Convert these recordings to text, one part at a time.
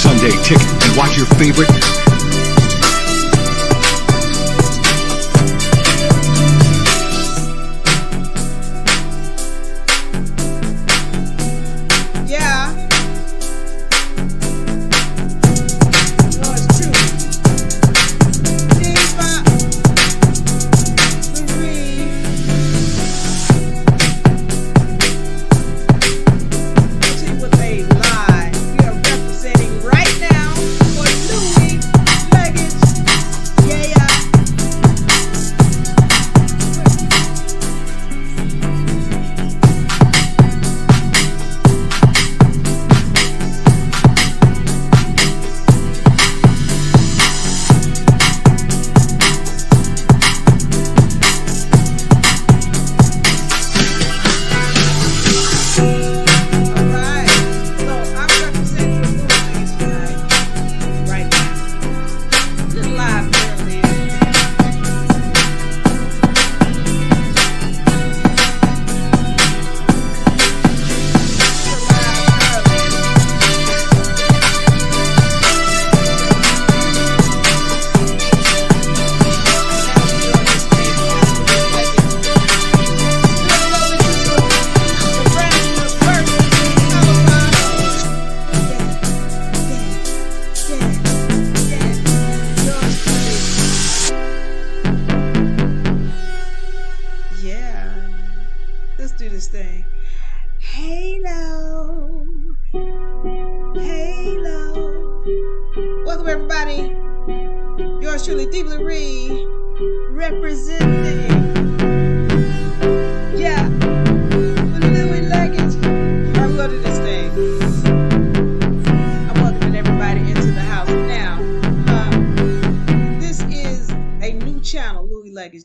Sunday ticket and watch your favorite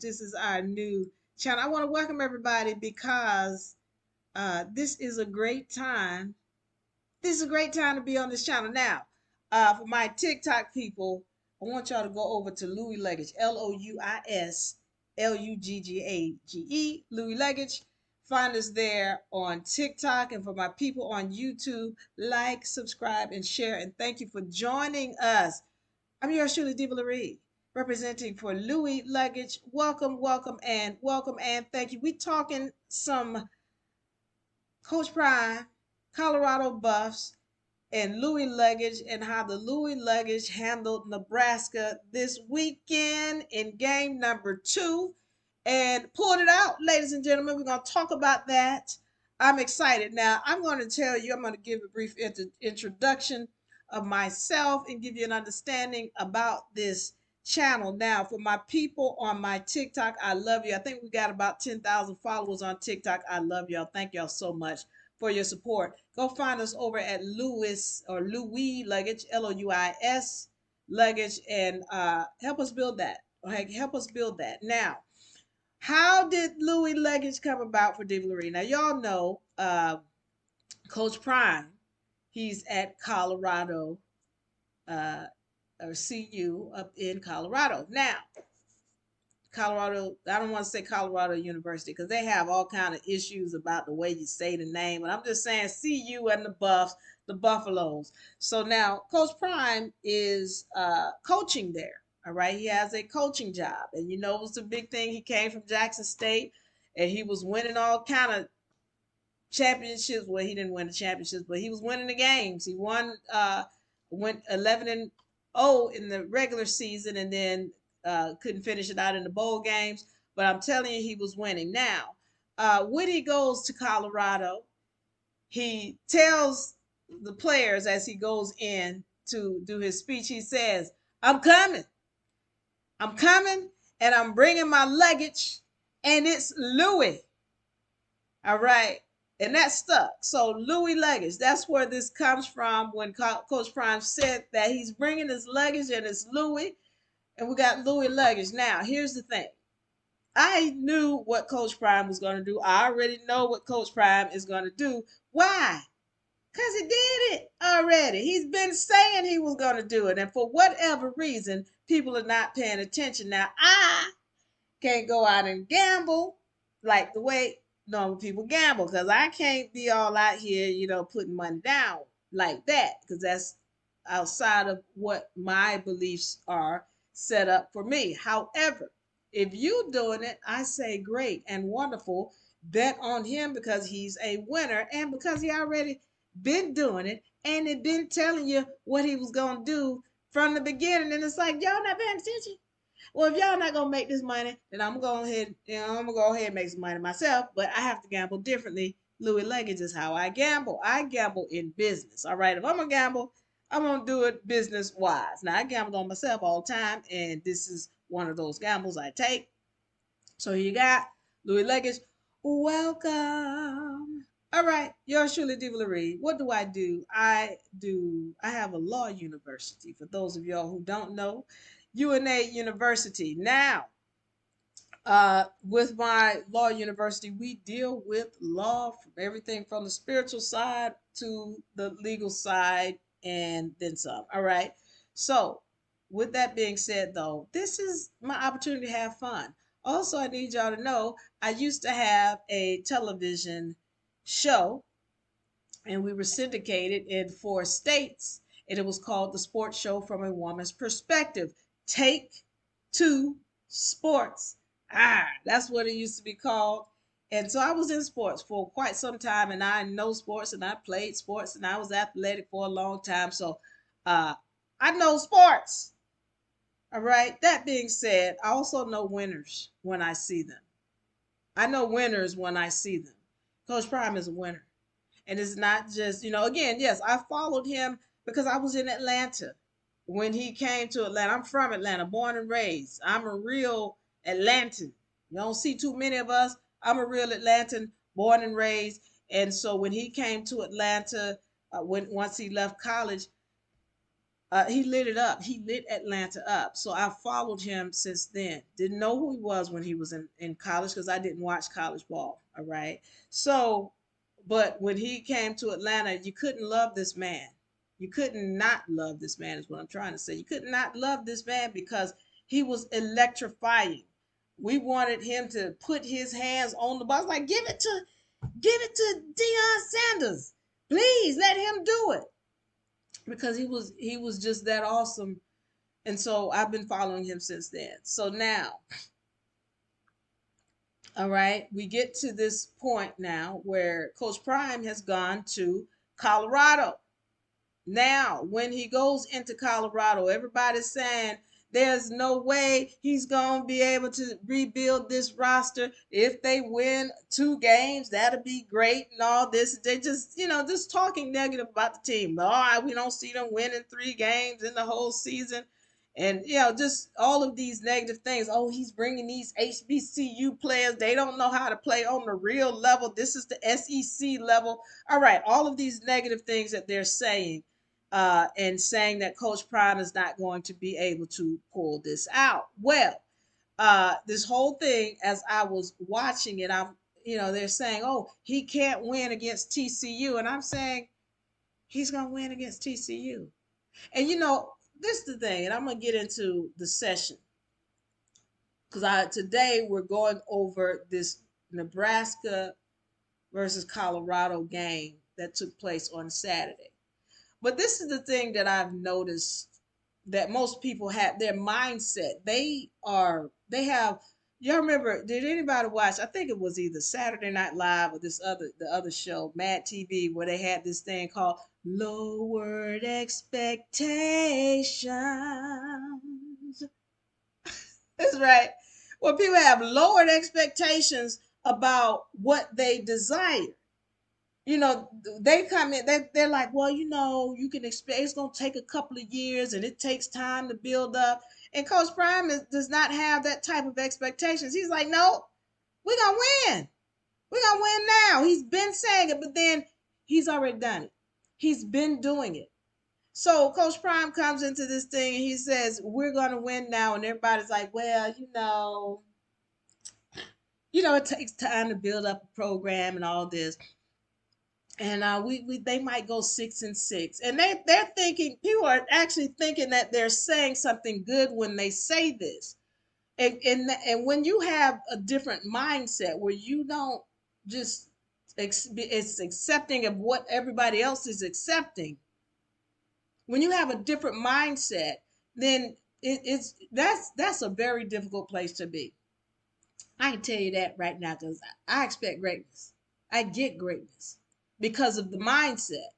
This is our new channel. I want to welcome everybody because this is a great time. This is a great time to be on this channel. Now, for my TikTok people, I want y'all to go over to Louie Luggage, Louis Luggage, Louie Luggage. Find us there on TikTok. And for my people on YouTube, like, subscribe, and share. And thank you for joining us. I'm yours truly, DeVillery, representing for Louie Luggage. Welcome, welcome, and thank you. We talking some Coach Prim, Colorado Buffs, and Louie Luggage, and how the Louie Luggage handled Nebraska this weekend in game number 2 and pulled it out. Ladies and gentlemen, we're going to talk about that. I'm excited. Now, I'm going to tell you, I'm going to give a brief introduction of myself and give you an understanding about this channel. Now, for my people on my TikTok, I love you. I think we got about 10,000 followers on TikTok. I love y'all. Thank y'all so much for your support. Go find us over at Louis Luggage, Louis Luggage, and help us build that. Okay, help us build that. Now, how did Louie Luggage come about for DeVillery? Now, y'all know Coach Prim. He's at Colorado, or CU up in Colorado. Now, Colorado, I don't want to say Colorado University because they have all kind of issues about the way you say the name. And I'm just saying CU and the Buffs, the Buffaloes. So now Coach Prime is coaching there. All right. He has a coaching job. And you know it was a big thing. He came from Jackson State and he was winning all kind of championships. Well, he didn't win the championships, but he was winning the games. He went 11-0 in the regular season, and then couldn't finish it out in the bowl games. But I'm telling you, he was winning. Now, when he goes to Colorado, he tells the players as he goes in to do his speech. He says, "I'm coming. I'm coming, and I'm bringing my luggage, and it's Louie." All right. And that stuck. So Louie Luggage, that's where this comes from when Coach Prime said that he's bringing his luggage and it's Louie. And we got Louie Luggage. Now, here's the thing. I knew what Coach Prime was going to do. I already know what Coach Prime is going to do. Why? Because he did it already. He's been saying he was going to do it. And for whatever reason, people are not paying attention. Now, I can't go out and gamble like the way normal people gamble because I can't be all out here, putting money down like that because that's outside of what my beliefs are set up for me. However, if you doing it, I say great and wonderful. Bet on him because he's a winner and because he already been doing it and it been telling you what he was gonna do from the beginning. And it's like y'all not paying attention. Well, if y'all not gonna make this money, then I'm gonna go ahead, I'm gonna go ahead and make some money myself. But I have to gamble differently. Louis Luggage is how I gamble. I gamble in business. All right. If I'm gonna gamble, I'm gonna do it business wise. Now I gamble on myself all the time, and this is one of those gambles I take. So you got Louis Luggage. Welcome. All right, yours truly, Diva What do? I have a law university. For those of y'all who don't know, UNA University. Now, with my law university, we deal with law from everything from the spiritual side to the legal side and then some. All right. So, with that being said, though, this is my opportunity to have fun. Also, I need y'all to know I used to have a television show and we were syndicated in 4 states. And it was called The Sports Show from a Woman's Perspective. Take Two Sports. That's what it used to be called. And so I was in sports for quite some time, and I know sports, and I played sports, and I was athletic for a long time. So uh, I know sports. All right. That being said, I also know winners when I see them. I know winners when I see them. Coach Prime is a winner. And it's not just, again, yes, I followed him because I was in Atlanta when he came to Atlanta. I'm from Atlanta, born and raised. I'm a real Atlantan. You don't see too many of us. I'm a real Atlantan, born and raised. And so when he came to Atlanta, once he left college, he lit it up. He lit Atlanta up. So I followed him since then. Didn't know who he was when he was in college because I didn't watch college ball. All right. So, but when he came to Atlanta, you couldn't love this man. You couldn't not love this man, is what I'm trying to say. You could not love this man because he was electrifying. We wanted him to put his hands on the ball. Like, give it to Deion Sanders. Please let him do it because he was just that awesome. And so I've been following him since then. So now, all right, we get to this point now where Coach Prime has gone to Colorado. Now, when he goes into Colorado, everybody's saying there's no way he's going to be able to rebuild this roster. If they win 2 games, that'll be great and all this. They just talking negative about the team. Oh, we don't see them winning 3 games in the whole season. And, just all of these negative things. Oh, he's bringing these HBCU players. They don't know how to play on the real level. This is the SEC level. All right, all of these negative things that they're saying and saying that Coach Prime is not going to be able to pull this out. Well, this whole thing, as I was watching it, they're saying, oh, he can't win against TCU. And I'm saying, he's going to win against TCU. And this is the thing, and I'm going to get into the session. because today we're going over this Nebraska versus Colorado game that took place on Saturday. But this is the thing that I've noticed that most people have their mindset. They have y'all remember, did anybody watch? I think it was either Saturday Night Live or the other show, Mad TV, where they had this thing called Lowered Expectations. That's right. Well, people have lowered expectations about what they desire. You know, they come in, they're like, well, you can expect it's going to take a couple of years and it takes time to build up. And Coach Prime does not have that type of expectations. He's like, no, we're going to win. We're going to win now. He's been saying it, but then he's already done it. He's been doing it. So Coach Prime comes into this thing and he says, we're going to win now. And everybody's like, well, it takes time to build up a program and all this. And they might go 6-6, and they're thinking, people are actually thinking that they're saying something good when they say this, and when you have a different mindset where you don't just it's accepting of what everybody else is accepting. When you have a different mindset, then that's a very difficult place to be. I can tell you that right now because I expect greatness. I get greatness because of the mindset.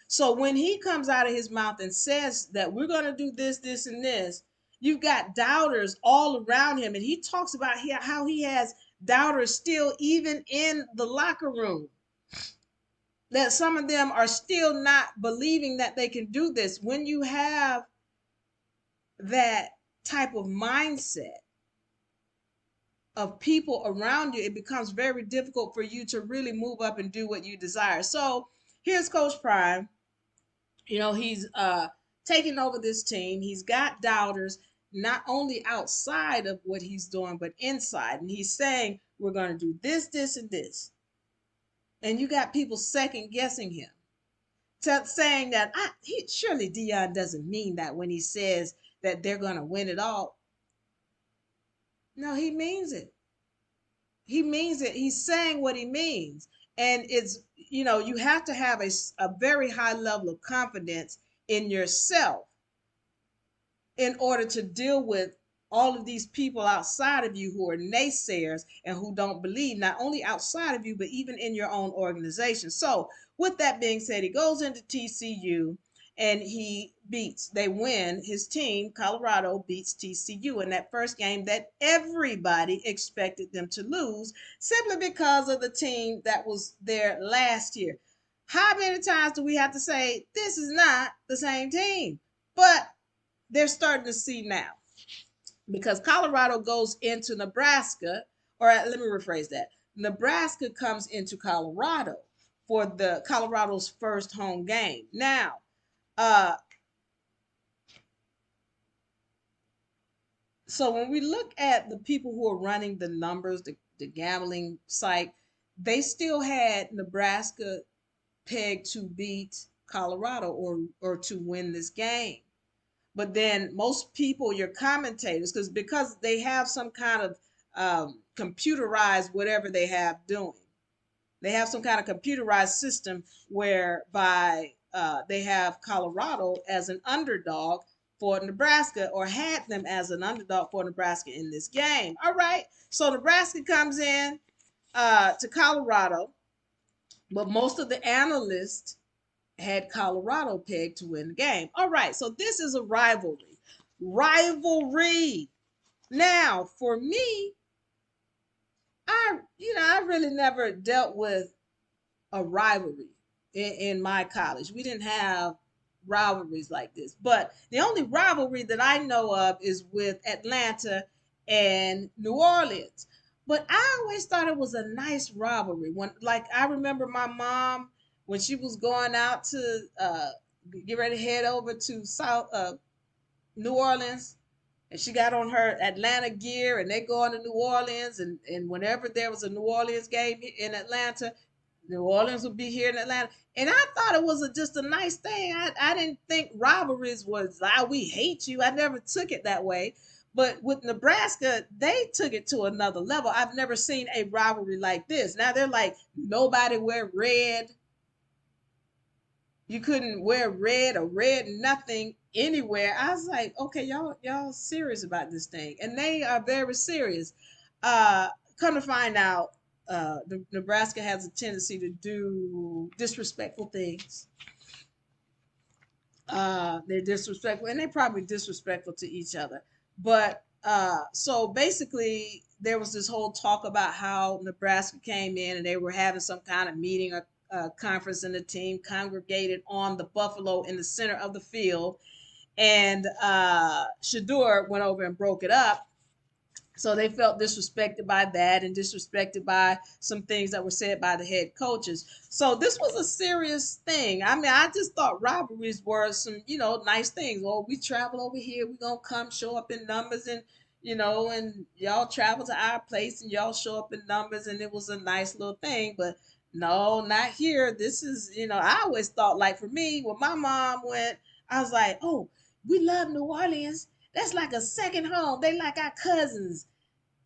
So when he comes out of his mouth and says that we're going to do this, this, and this, you've got doubters all around him. And he talks about how he has doubters still even in the locker room. That some of them are still not believing that they can do this. When you have that type of mindset of people around you, it becomes very difficult for you to really move up and do what you desire. So here's Coach Prime. He's taking over this team. He's got doubters not only outside of what he's doing, but inside. And he's saying, we're going to do this, this, and this. And you got people second guessing him, saying that surely Dion doesn't mean that when he says that they're going to win it all. No, he means it. He means it. He's saying what he means. And it's, you have to have a very high level of confidence in yourself in order to deal with all of these people outside of you who are naysayers and who don't believe, not only outside of you, but even in your own organization. So with that being said, he goes into TCU and they win. His team, Colorado, beats TCU in that first game that everybody expected them to lose simply because of the team that was there last year. How many times do we have to say this is not the same team? But they're starting to see now, because Colorado goes into Nebraska, or let me rephrase that. Nebraska comes into Colorado for the Colorado's first home game. Now, so when we look at the people who are running the numbers, the gambling site, they still had Nebraska pegged to beat Colorado or to win this game. But then most people, your commentators, because they have some kind of computerized whatever they have doing. They have some kind of computerized system whereby they have Colorado as an underdog for Nebraska, or had them as an underdog for Nebraska in this game. All right. So Nebraska comes in to Colorado, but most of the analysts had Colorado pegged to win the game. All right, so this is a rivalry. Now, for me, I really never dealt with a rivalry in my college. We didn't have rivalries like this. But the only rivalry that I know of is with Atlanta and New Orleans. But I always thought it was a nice rivalry. I remember my mom, when she was going out to get ready to head over to South New Orleans, and she got on her Atlanta gear, and they going to New Orleans, and whenever there was a New Orleans game in Atlanta, New Orleans would be here in Atlanta. And I thought it was just a nice thing. I didn't think rivalries was, we hate you. I never took it that way. But with Nebraska, they took it to another level. I've never seen a rivalry like this. Now they're like, nobody wear red. You couldn't wear red or red nothing anywhere. I was like, okay, y'all serious about this thing, and they are very serious. Uh, Come to find out, Nebraska has a tendency to do disrespectful things. They're disrespectful, and they're probably disrespectful to each other. But so basically, there was this whole talk about how Nebraska came in and they were having some kind of meeting or conference, and the team congregated on the Buffalo in the center of the field. And Shador went over and broke it up, so they felt disrespected by that and disrespected by some things that were said by the head coaches. So this was a serious thing. I mean, I just thought rivalries were some, nice things. Well, we travel over here, we're gonna come show up in numbers, and and y'all travel to our place and y'all show up in numbers, and it was a nice little thing. But no, not here. This is, I always thought, like, for me, when my mom went, I was like, oh, we love New Orleans. That's like a second home. They like our cousins.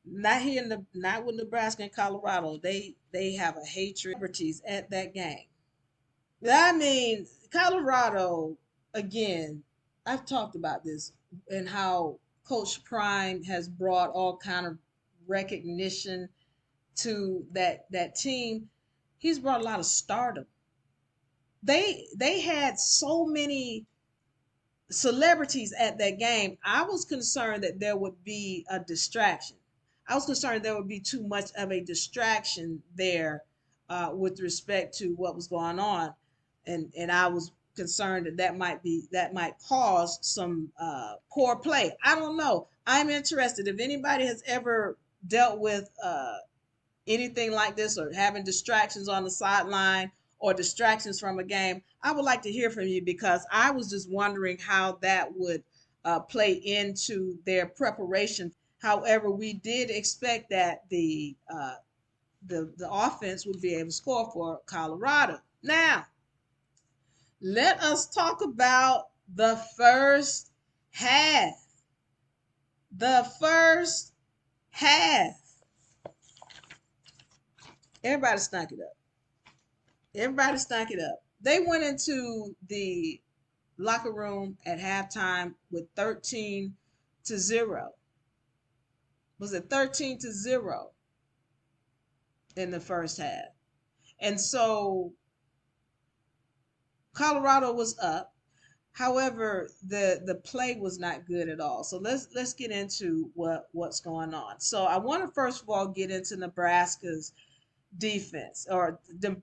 Not here in the not with Nebraska and Colorado. They have a hatred at that game. I mean, Colorado, again, I've talked about this and how Coach Prime has brought all kind of recognition to that team. He's brought a lot of stardom. They had so many celebrities at that game. I was concerned that there would be a distraction. I was concerned there would be too much of a distraction there with respect to what was going on, and I was concerned that might cause some poor play. I don't know. I'm interested if anybody has ever dealt with anything like this or having distractions on the sideline or distractions from a game. I would like to hear from you, because I was just wondering how that would play into their preparation. However, we did expect that the offense would be able to score for Colorado. Now, let us talk about the first half. The first half. Everybody stunk it up. Everybody stunk it up. They went into the locker room at halftime with 13-0. Was it 13-0 in the first half? And so Colorado was up. However, the play was not good at all. So let's get into what's going on. So I want to first of all get into Nebraska's defense, or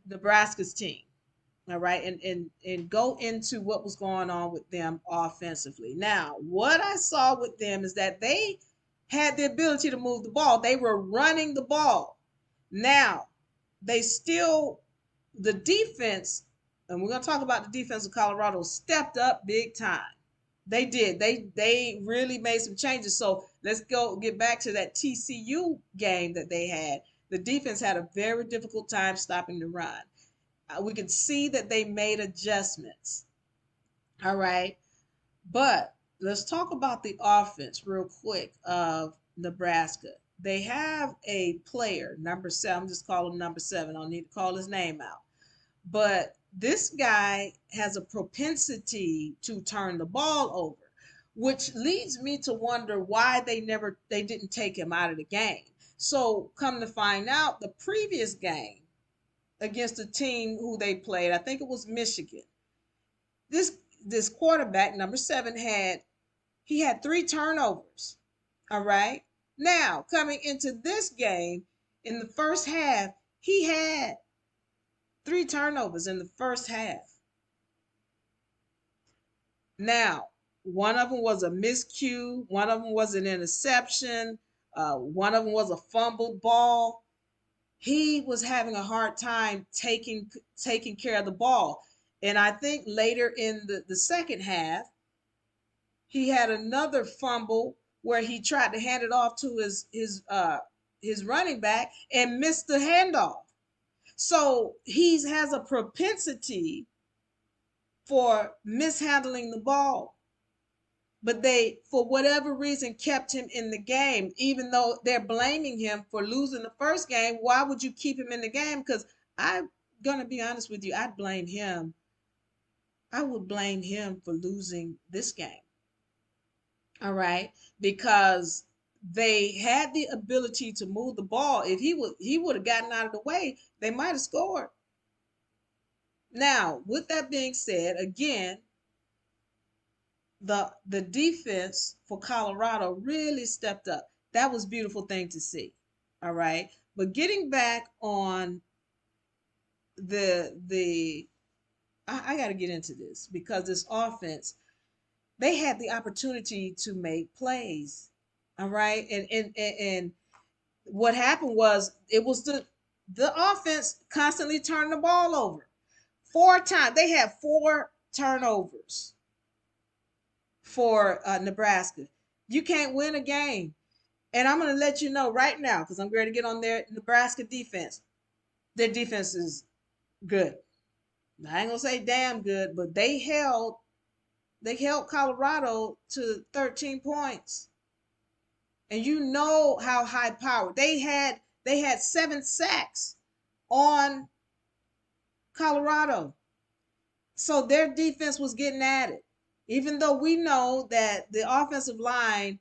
Nebraska's team. All right, and go into what was going on with them offensively. Now, what I saw with them is that they had the ability to move the ball. They were running the ball. Now, the defense, and we're going to talk about the defense of Colorado, stepped up big time. They did. They really made some changes. So let's get back to that TCU game that they had. The defense had a very difficult time stopping the run. We could see that they made adjustments. All right. But let's talk about the offense real quick of Nebraska. They have a player, number 7. I'm just calling him number 7. I don't need to call his name out. But this guy has a propensity to turn the ball over, which leads me to wonder why they didn't take him out of the game. So come to find out, the previous game against a team who they played, I think it was Michigan. This quarterback, number 7, had 3 turnovers. All right. Now, coming into this game, in the first half, he had 3 turnovers in the first half. Now, one of them was a miscue, one of them was an interception, one of them was a fumbled ball. He was having a hard time taking care of the ball. And I think later in the second half, he had another fumble where he tried to hand it off to his running back and missed the handoff. So he has a propensity for mishandling the ball. but they, for whatever reason, kept him in the game, even though they're blaming him for losing the first game. Why would you keep him in the game? Because I'm going to be honest with you, I'd blame him. I would blame him for losing this game. All right, because they had the ability to move the ball. If he would have gotten out of the way, they might have scored. Now, with that being said, again, the defense for Colorado really stepped up. That was a beautiful thing to see. All right, but getting back on the I got to get into this because this offense, they had the opportunity to make plays. All right, and what happened was it was the offense constantly turned the ball over. 4 times they had 4 turnovers for Nebraska. You can't win a game. And I'm going to let you know right now because I'm ready to get on their Nebraska defense. Their defense is good. I ain't going to say damn good, but they held Colorado to 13 points. And you know how high powered. They had 7 sacks on Colorado. So their defense was getting at it. Even though we know that the offensive line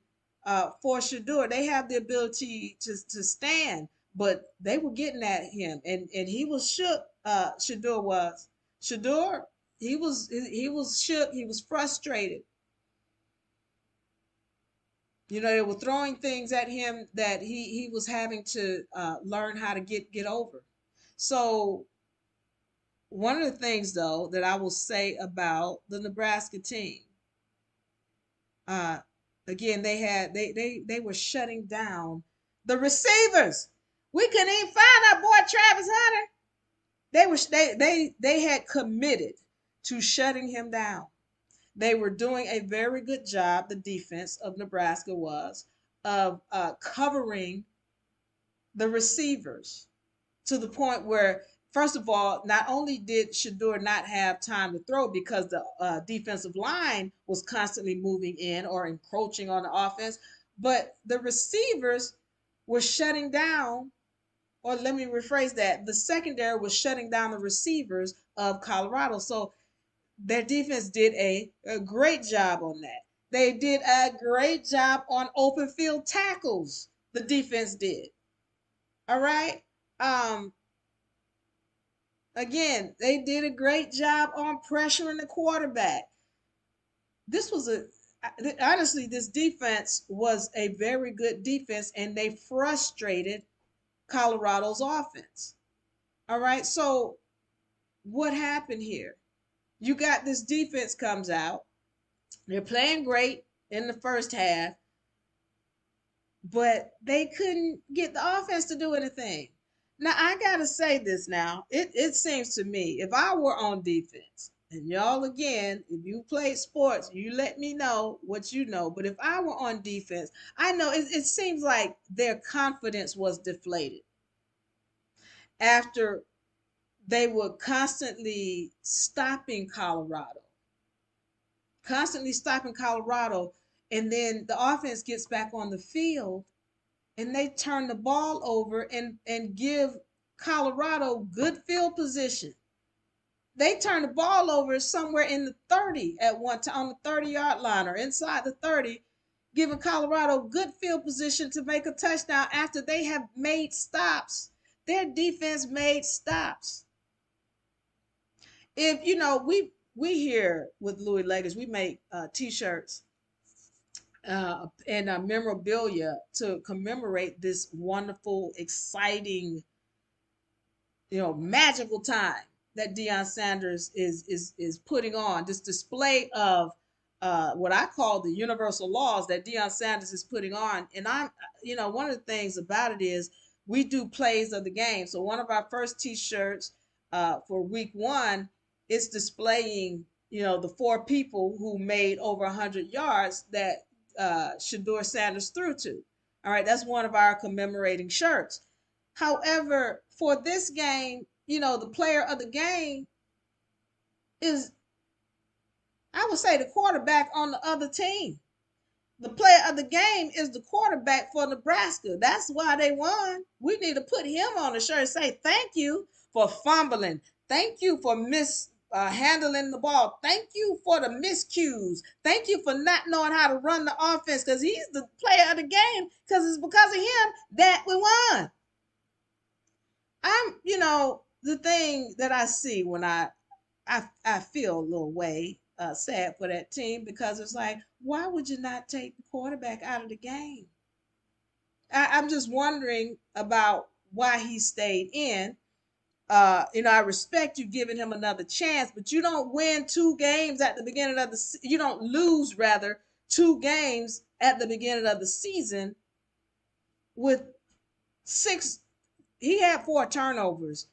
for Shedeur, they have the ability to stand, but they were getting at him, and he was shook. Shedeur was. Shedeur, he was shook. He was frustrated. They were throwing things at him that he was having to learn how to get over. So one of the things, though, that I will say about the Nebraska team, uh, again, they were shutting down the receivers. We couldn't even find our boy Travis Hunter. They had committed to shutting him down. They were doing a very good job. The defense of Nebraska was of covering the receivers to the point where, first of all, not only did Shedeur not have time to throw because the defensive line was constantly moving in or encroaching on the offense, but the receivers were shutting down, or let me rephrase that, the secondary was shutting down the receivers of Colorado. So their defense did a great job on that. They did a great job on open field tackles. The defense did. All right. Um, Again, they did a great job on pressuring the quarterback. This was honestly, this defense was a very good defense, and they frustrated Colorado's offense. All right. So what happened here? You got this defense comes out. They're playing great in the first half, but they couldn't get the offense to do anything. Now I gotta say this now. It seems to me if I were on defense, and y'all again, if you played sports, you let me know what you know. But if I were on defense, I know it seems like their confidence was deflated after they were constantly stopping Colorado, and then the offense gets back on the field and they turn the ball over and give Colorado good field position. They turn the ball over somewhere in the 30 at one time, on the 30-yard line or inside the 30, giving Colorado good field position to make a touchdown after they have made stops. Their defense made stops. If we here with Louis Luggage, we make t-shirts and memorabilia to commemorate this wonderful, exciting, magical time that Deion Sanders is putting on. This display of what I call the universal laws that Deion Sanders is putting on. And one of the things about it is we do plays of the game. So one of our first T-shirts for week 1 is displaying, the 4 people who made over 100 yards that Shedeur Sanders threw to. All right, that's one of our commemorating shirts. However, for this game, the player of the game is, I would say, the quarterback on the other team. The player of the game is the quarterback for Nebraska. That's why they won. We need to put him on the shirt and say thank you for fumbling. Thank you for handling the ball. Thank you for the miscues. Thank you for not knowing how to run the offense because he's the player of the game because it's because of him that we won. The thing that I see when I feel a little way sad for that team because it's like, why would you not take the quarterback out of the game? I'm just wondering about why he stayed in. I respect you giving him another chance, but you don't win two games at the beginning of you don't lose rather two games at the beginning of the season with six. He had four turnovers.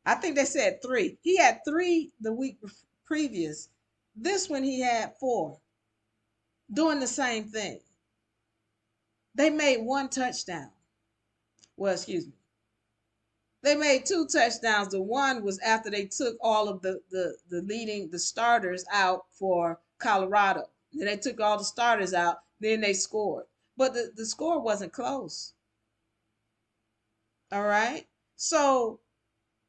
I think they said three. He had three the week previous. This one he had four. Doing the same thing. They made one touchdown. Well, excuse me. They made two touchdowns. The one was after they took all of the starters out for Colorado. Then they took all the starters out. Then they scored. But the score wasn't close. All right. So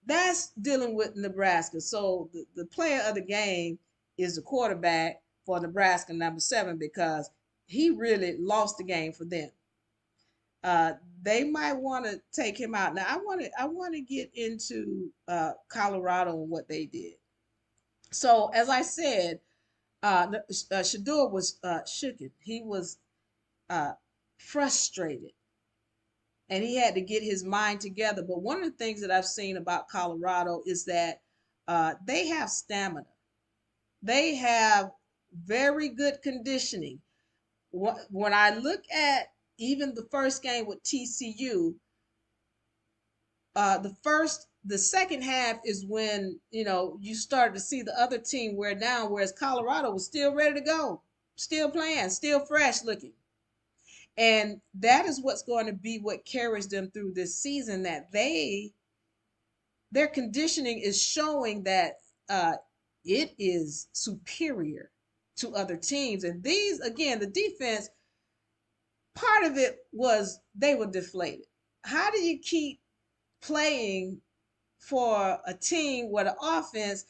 that's dealing with Nebraska. So the player of the game is the quarterback for Nebraska, number 7, because he really lost the game for them. They might want to take him out. Now I want to get into Colorado and what they did. So as I said, Shador was shooken. He was frustrated, and he had to get his mind together. But one of the things that I've seen about Colorado is that they have stamina. They have very good conditioning. When I look at even the first game with TCU, the second half is when you started to see the other team wear down, whereas Colorado was still ready to go, still playing, still fresh looking. And that is what's going to be what carries them through this season, that their conditioning is showing that it is superior to other teams. And these, again, the defense, part of it was they were deflated. How do you keep playing for a team where the offense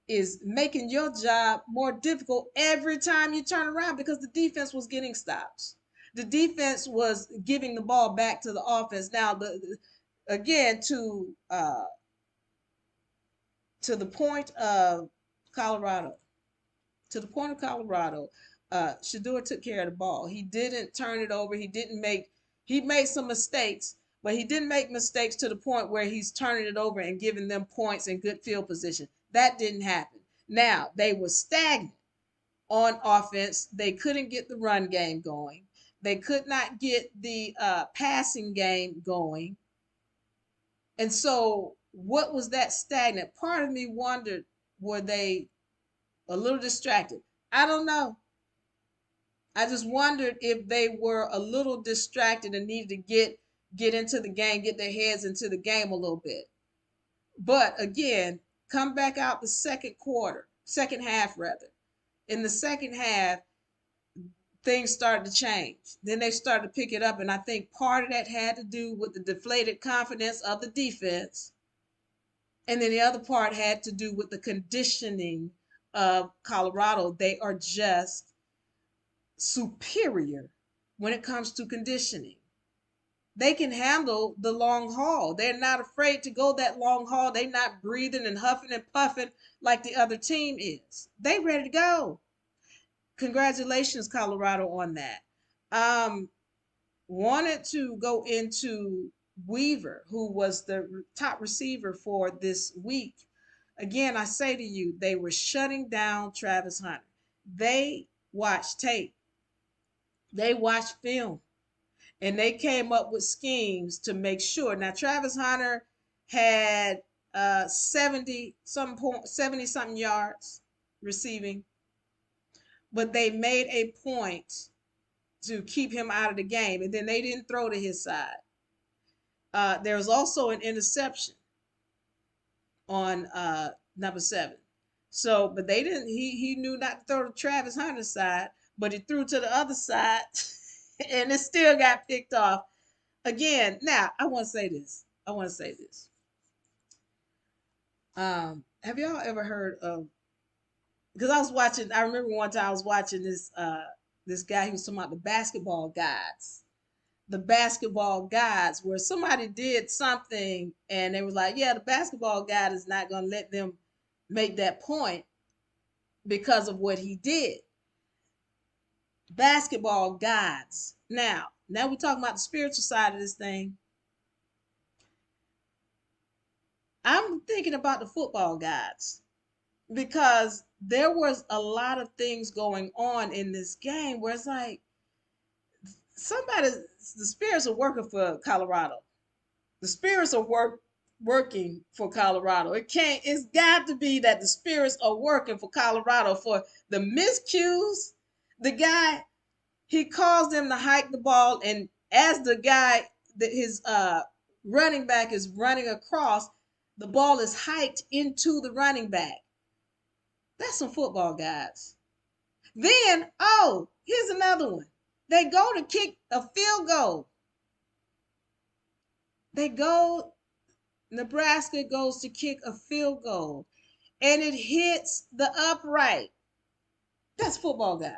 is making your job more difficult every time you turn around? Because the defense was getting stops. The defense was giving the ball back to the offense. Now, again, to the point of Colorado, Shador took care of the ball. He didn't turn it over. He made some mistakes, but he didn't make mistakes to the point where he's turning it over and giving them points and good field position. That didn't happen. Now, they were stagnant on offense. They couldn't get the run game going. They could not get the passing game going. And so what was that stagnant? Part of me wondered, were they a little distracted? I don't know. I just wondered if they were a little distracted and needed to get into the game, get their heads into the game a little bit. But again, come back out the second half rather. In the second half, things started to change. Then they started to pick it up, and I think part of that had to do with the deflated confidence of the defense. And then the other part had to do with the conditioning of Colorado. They are just superior when it comes to conditioning. They can handle the long haul. They're not afraid to go that long haul. They're not breathing and huffing and puffing like the other team is. They ready to go. Congratulations, Colorado, on that. Wanted to go into Weaver, who was the top receiver for this week. Again, I say to you, they were shutting down Travis Hunter. They watched tape. They watched film. And they came up with schemes to make sure. Now, Travis Hunter had 70 something yards receiving, but they made a point to keep him out of the game, and then they didn't throw to his side. There was also an interception on number 7. So, but they didn't. He knew not to throw to Travis Hunter's side, but he threw to the other side and it still got picked off again. Now, I want to say this. Have y'all ever heard of, because I remember one time I was watching this guy who was talking about the basketball guides. The basketball guides where somebody did something and they were like, yeah, the basketball guide is not going to let them make that point because of what he did. Basketball guides. Now we're talking about the spiritual side of this thing. I'm thinking about the football guides because there was a lot of things going on in this game where it's like the spirits are working for Colorado. The spirits are working for Colorado. It's got to be that the spirits are working for Colorado for the miscues. The guy, he calls them to hike the ball, and as the guy, his running back is running across, the ball is hiked into the running back. That's some football guys. Then, here's another one. They go to kick a field goal. Nebraska goes to kick a field goal and it hits the upright. That's football guy.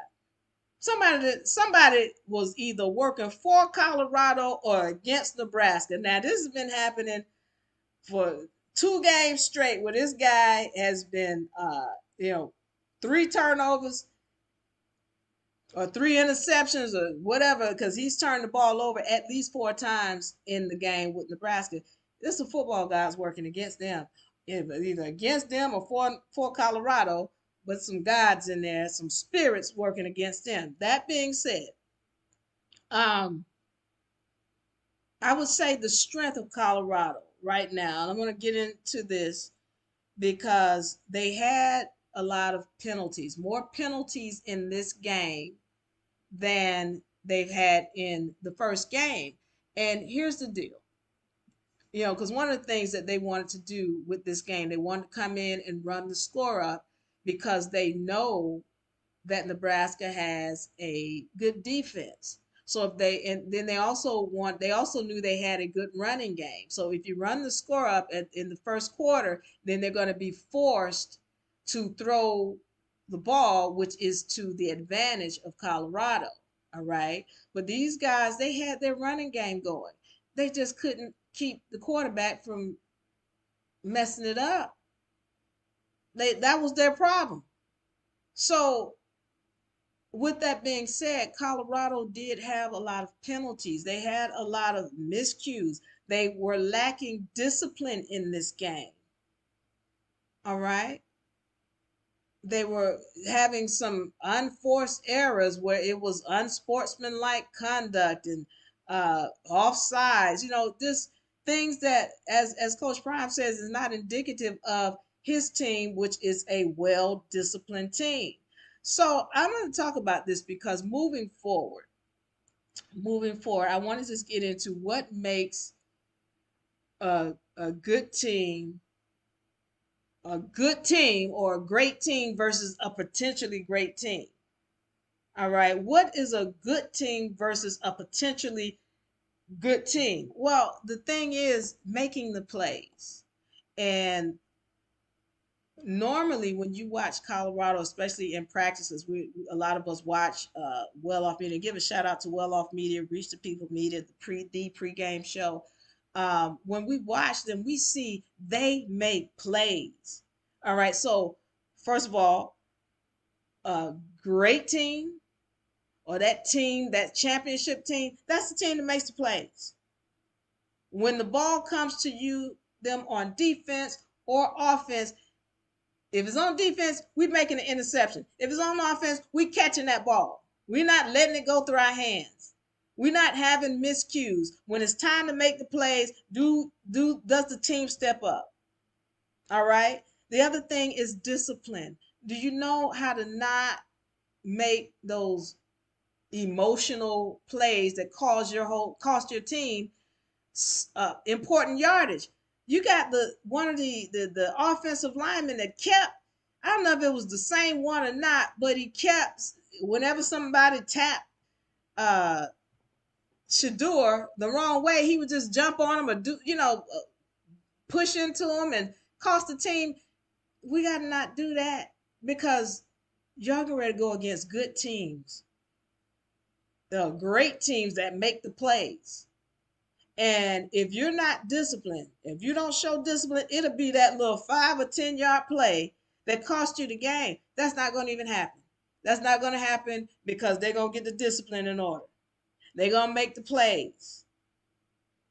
Somebody was either working for Colorado or against Nebraska. Now this has been happening for 2 games straight where this guy has been 3 turnovers or 3 interceptions or whatever, because he's turned the ball over at least 4 times in the game with Nebraska. This is a football guys working against them, either against them or for Colorado, but some gods in there, some spirits working against them. That being said, I would say the strength of Colorado right now, and I'm going to get into this because they had a lot of penalties, more penalties in this game than they've had in the first game. And here's the deal. Because one of the things that they wanted to do with this game, they wanted to come in and run the score up because they know that Nebraska has a good defense. So then they also knew they had a good running game. So if you run the score up in the first quarter, then they're going to be forced to throw the ball, which is to the advantage of Colorado. All right. But these guys, they had their running game going. They just couldn't keep the quarterback from messing it up. That was their problem. So with that being said, Colorado did have a lot of penalties. They had a lot of miscues. They were lacking discipline in this game. All right. They were having some unforced errors where it was unsportsmanlike conduct and offsides. This things that, as Coach Prim says, is not indicative of his team, which is a well-disciplined team. So I'm going to talk about this because moving forward, I want to just get into what makes a good team or a great team versus a potentially great team. All right. What is a good team versus a potentially good team? Well, the thing is making the plays. And normally when you watch Colorado, especially in practices, a lot of us watch Well Off Media. Give a shout out to Well Off Media, Reach the People Media, the pregame show. When we watch them, we see they make plays. All right. So first of all, a great team or that championship team, that's the team that makes the plays. When the ball comes to them on defense or offense, if it's on defense, we're making an interception. If it's on offense, we catching that ball. We're not letting it go through our hands. We're not having miscues. When it's time to make the plays, does the team step up? All right. The other thing is discipline. Do you know how to not make those emotional plays that cost your team important yardage? You got one of the offensive linemen that kept I don't know if it was the same one or not, but he kept, whenever somebody tapped uh Shador the wrong way, he would just jump on him or do, push into him and cost the team. We got to not do that because y'all get ready to go against good teams. There are great teams that make the plays. And if you're not disciplined, if you don't show discipline, it'll be that little 5 or 10 yard play that cost you the game. That's not going to even happen. That's not going to happen because they're going to get the discipline in order. They're going to make the plays.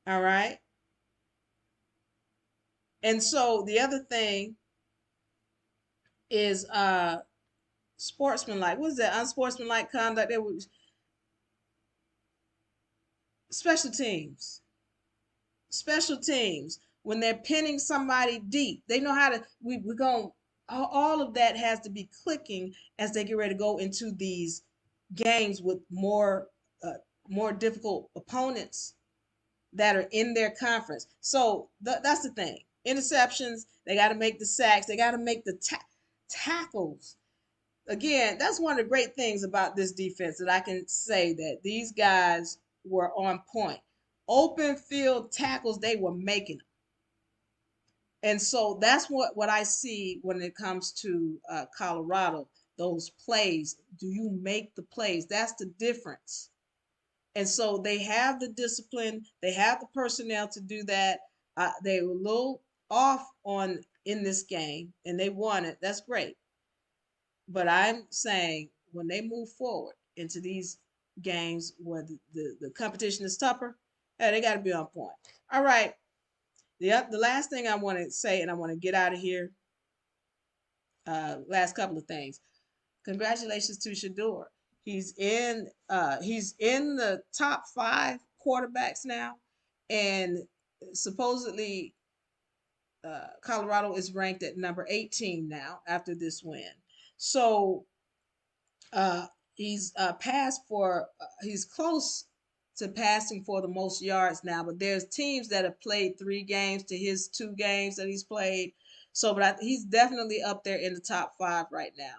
All right. And so the other thing is sportsmanlike. What is that? Unsportsmanlike conduct. There was special teams. Special teams. When they're pinning somebody deep, they know how to. We're going. All of that has to be clicking as they get ready to go into these games with more difficult opponents that are in their conference. So that's the thing. Interceptions. They got to make the sacks. They got to make the tackles. Again, that's one of the great things about this defense that I can say that these guys were on point. Open field tackles, they were making them. And so that's what I see when it comes to Colorado. Those plays. Do you make the plays? That's the difference. And so they have the discipline, they have the personnel to do that. They were a little off on in this game, and they won it. That's great. But I'm saying when they move forward into these games where the competition is tougher, they got to be on point. All right. The last thing I want to say, and I want to get out of here. Last couple of things. Congratulations to Shador. He's in the top 5 quarterbacks now, and supposedly Colorado is ranked at number 18 now after this win. So uh, he's close to passing for the most yards now, but there's teams that have played 3 games to his 2 games that he's played. So, but he's definitely up there in the top 5 right now.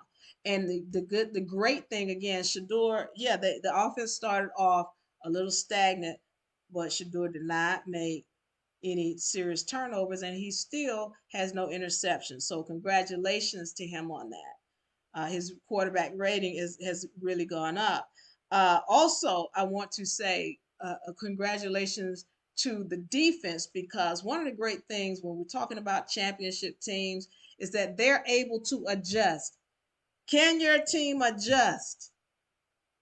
And the great thing again, Shador, yeah, the offense started off a little stagnant, but Shador did not make any serious turnovers, and he still has no interceptions. So, congratulations to him on that. His quarterback rating has really gone up. Also, I want to say congratulations to the defense because one of the great things when we're talking about championship teams is that they're able to adjust. Can your team adjust?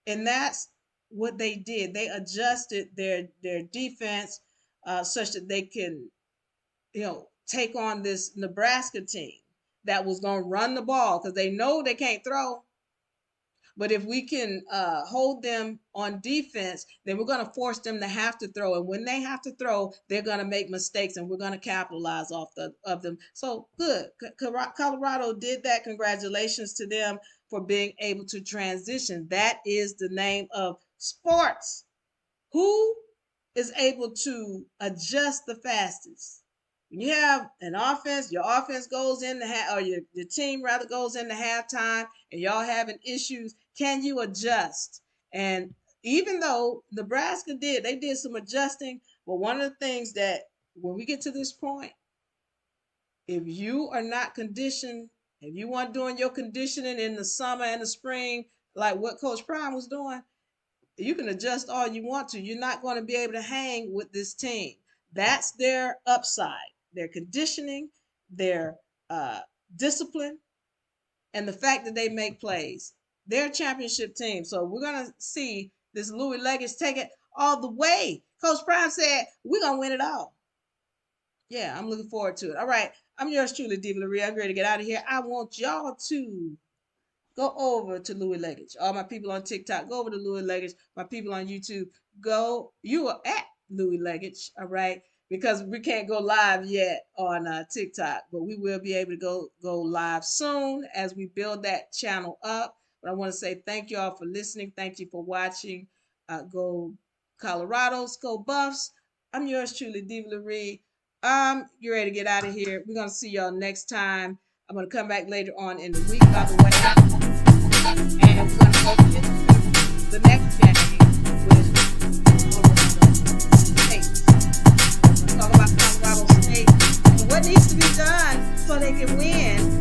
And that's what they did. They adjusted their defense such that they can, take on this Nebraska team that was going to run the ball because they know they can't throw. But if we can hold them on defense, then we're going to force them to have to throw. And when they have to throw, they're going to make mistakes, and we're going to capitalize of them. So good. Colorado did that. Congratulations to them for being able to transition. That is the name of sports. Who is able to adjust the fastest? When you have an offense, your offense goes into or your team rather goes into halftime, and y'all having issues. Can you adjust? And even though Nebraska they did some adjusting. But one of the things that when we get to this point, if you are not conditioned, if you weren't doing your conditioning in the summer and the spring, like what Coach Prim was doing, you can adjust all you want to. You're not going to be able to hang with this team. That's their upside. Their conditioning, their discipline, and the fact that they make plays. They're a championship team. So we're going to see this Louie Luggage take it all the way. Coach Prime said, we're going to win it all. Yeah, I'm looking forward to it. All right. I'm yours truly, Diva Laria. I'm ready to get out of here. I want y'all to go over to Louie Luggage. All my people on TikTok, go over to Louie Luggage. My people on YouTube, you are at Louie Luggage, all right? Because we can't go live yet on TikTok, but we will be able to go live soon as we build that channel up. But I want to say thank you all for listening. Thank you for watching. Go Colorados, go Buffs. I'm yours truly, Diva Larie. You're ready to get out of here. We're going to see y'all next time. I'm going to come back later on in the week, by the way, and we're going to go into the next game with Colorado State. We're going to talk about Colorado State and what needs to be done so they can win